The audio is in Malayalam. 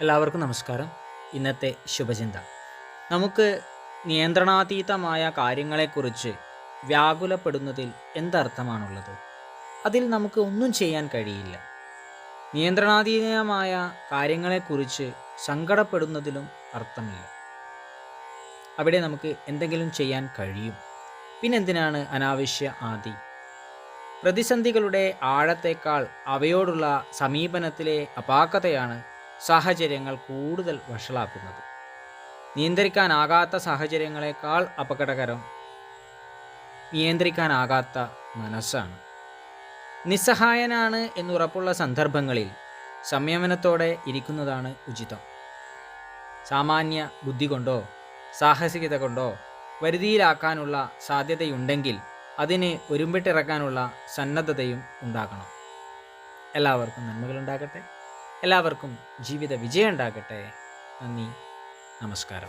എല്ലാവർക്കും നമസ്കാരം. ഇന്നത്തെ ശുഭചിന്ത നമുക്ക് നിയന്ത്രണാതീതമായ കാര്യങ്ങളെക്കുറിച്ച് വ്യാകുലപ്പെടുന്നതിൽ എന്തർത്ഥമാണുള്ളത്? അതിൽ നമുക്ക് ഒന്നും ചെയ്യാൻ കഴിയില്ല. നിയന്ത്രണാതീതമായ കാര്യങ്ങളെക്കുറിച്ച് സങ്കടപ്പെടുന്നതിലും അർത്ഥമില്ല. അവിടെ നമുക്ക് എന്തെങ്കിലും ചെയ്യാൻ കഴിയും. പിന്നെന്തിനാണ് അനാവശ്യ ആദി? പ്രതിസന്ധികളുടെ ആഴത്തേക്കാൾ അവയോടുള്ള സമീപനത്തിലെ അപാകതയാണ് സാഹചര്യങ്ങൾ കൂടുതൽ വഷളാക്കുന്നത്. നിയന്ത്രിക്കാനാകാത്ത സാഹചര്യങ്ങളെക്കാൾ അപകടകരം നിയന്ത്രിക്കാനാകാത്ത മനസ്സാണ്. നിസ്സഹായനാണ് എന്നുറപ്പുള്ള സന്ദർഭങ്ങളിൽ സംയമനത്തോടെ ഇരിക്കുന്നതാണ് ഉചിതം. സാമാന്യ ബുദ്ധി കൊണ്ടോ സാഹസികത കൊണ്ടോ വരുതിയിലാക്കാനുള്ള സാധ്യതയുണ്ടെങ്കിൽ അതിന് ഒരുമ്പിട്ടിറക്കാനുള്ള സന്നദ്ധതയും ഉണ്ടാകണം. എല്ലാവർക്കും നന്മകളുണ്ടാകട്ടെ. എല്ലാവർക്കും ജീവിത വിജയം ഉണ്ടാകട്ടെ. നന്ദി, നമസ്കാരം.